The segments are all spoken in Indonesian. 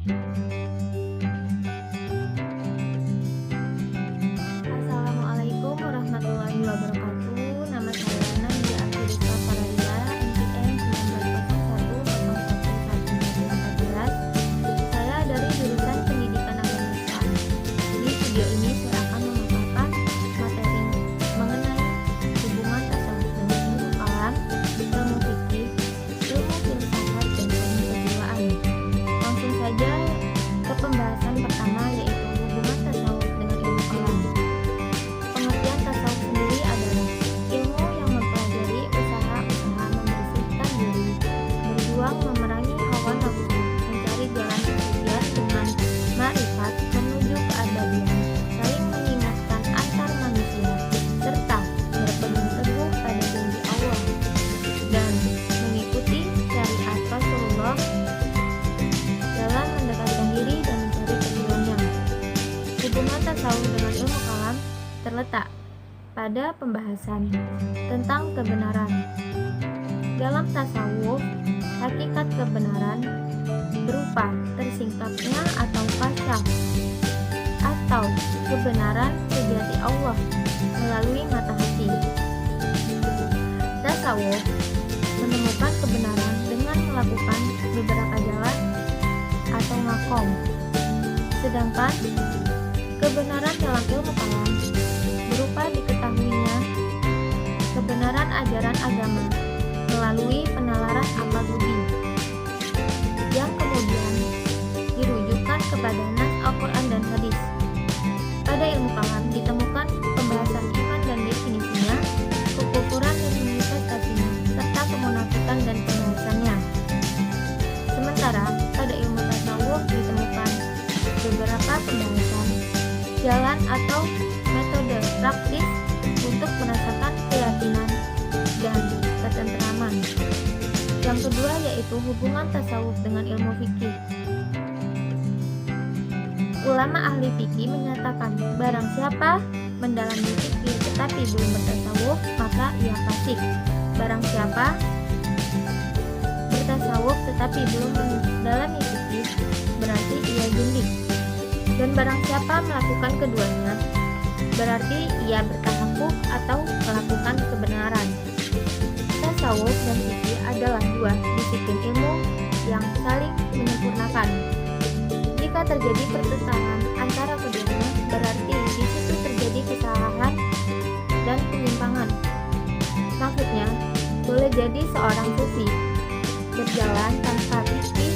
Assalamualaikum warahmatullahi wabarakatuh. Nama saya Nadia Afidika Faraila, NPM 19010114. Saya dari jurusan Pendidikan Agama Islam. Di video ini saya akan memaparkan materi mengenai hubungan tasawuf dengan ilmu kalam, ilmu fikih, ilmu filsafat, dan ilmu kejiwaan. Langsung saja ke pembahasan pertama, yaitu hubungan tasawuf dengan ilmu kalam. Pengertian tasawuf sendiri adalah ilmu yang mempelajari usaha-usaha membersihkan diri, berjuang memerangi hawa nafsu, mencari jalan kesucian dengan ma'rifat menuju keabadian, saling mengingatkan antar manusia, serta berpegang teguh pada janji Allah dan mengikuti syariat Rasulullah dalam mendekatkan diri dan mencari keridhoannya. Hubungan tasawuf dengan ilmu kalam terletak pada pembahasan tentang kebenaran. Dalam tasawuf, hakikat kebenaran berupa tersingkapnya atau kasyaf atau kebenaran sejati Allah melalui mata hati. Tasawuf menemukan kebenaran dengan melakukan beberapa jalan atau makom. Sedangkan kebenaran dalam ilmu kalam berupa diketahuinya kebenaran ajaran agama melalui penalaran akal budi yang kemudian dirujukkan kepada nas Al-Quran dan hadis. Pada ilmu kalam ditemukan pembahasan iman dan definisinya, kekufuran dan manifestasinya, serta kemunafikan dan pembahasannya. Sementara pada ilmu tasawuf ditemukan beberapa pembahasan jalan atau metode praktis untuk merasakan keyakinan dan ketentraman. Yang kedua yaitu hubungan tasawuf dengan ilmu fikih. Ulama ahli fikih menyatakan barang siapa mendalami fikih tetapi belum bertasawuf, maka ia fasik. Barang siapa bertasawuf tetapi belum mendalami fikih, berarti ia zindik. Dan barang siapa melakukan keduanya, berarti ia bertahakkuk atau melakukan kebenaran. Tasawuf dan fikih adalah dua disiplin ilmu yang saling menyempurnakan. Jika terjadi pertentangan antara keduanya, berarti di situ terjadi kesalahan dan penyimpangan. Maksudnya, boleh jadi seorang sufi berjalan tanpa fikih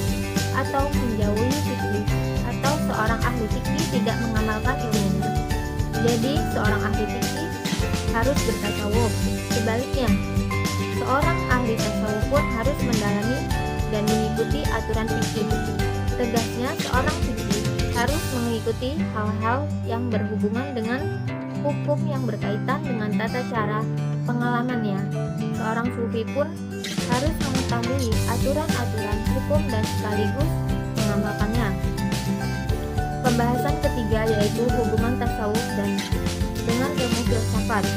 atau menjauhi fikih, atau seorang ahli fikih tidak mengamalkan ilmunya. Jadi, seorang ahli fikih harus bertasawuf. Sebaliknya, seorang ahli tasawuf pun harus mendalami dan mengikuti aturan fikih. Tegasnya, seorang fikih harus mengikuti hal-hal yang berhubungan dengan hukum yang berkaitan dengan tata cara pengalamannya. Seorang sufi pun harus mengetahui aturan-aturan hukum dan sekaligus mengamalkannya. Pembahasan ketiga yaitu hubungan tasawuf dengan ilmu filsafat.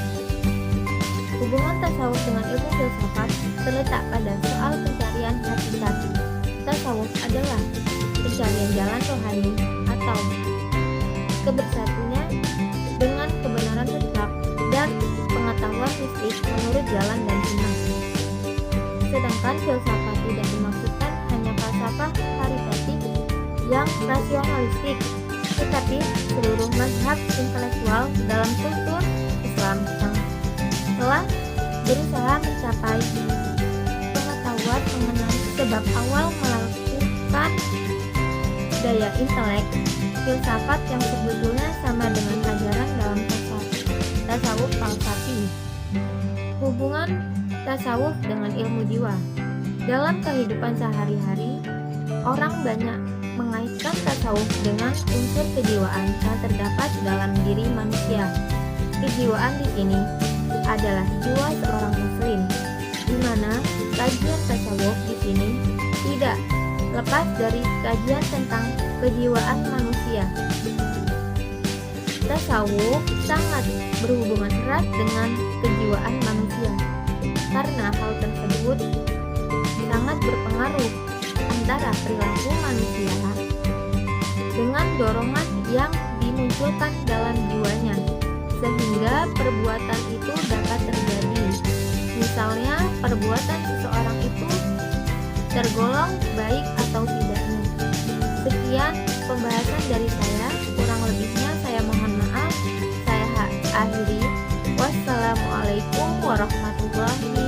Hubungan tasawuf dengan ilmu filsafat terletak pada soal pencarian hakikat. Tasawuf adalah pencarian jalan rohani atau kebersatunya dengan kebenaran mutlak dan pengetahuan mistis menurut jalan dan sunnah. Sedangkan filsafat tidak dimaksudkan hanya falsafah karitatif yang rasionalistik, tetapi seluruh mazhab intelektual dalam kultur Islam yang telah berusaha mencapai pengetahuan mengenai sebab awal melakukan daya intelek. Filsafat yang sebetulnya sama dengan ajaran dalam tasawuf falsafi. Hubungan tasawuf dengan ilmu jiwa. Dalam kehidupan sehari-hari, orang banyak mengaitkan tasawuf dengan unsur kejiwaan yang terdapat dalam diri manusia. Kejiwaan di sini adalah jiwa seorang muslim, di mana kajian tasawuf di sini tidak lepas dari kajian tentang kejiwaan manusia. Tasawuf sangat berhubungan erat dengan kejiwaan manusia, karena hal tersebut sangat berpengaruh antara perilaku manusia dorongan yang dimunculkan dalam jiwanya, sehingga perbuatan itu dapat terjadi. Misalnya, perbuatan seseorang itu tergolong baik atau tidaknya. Sekian pembahasan dari saya, kurang lebihnya saya mohon maaf. Saya akhiri. Wassalamualaikum warahmatullahi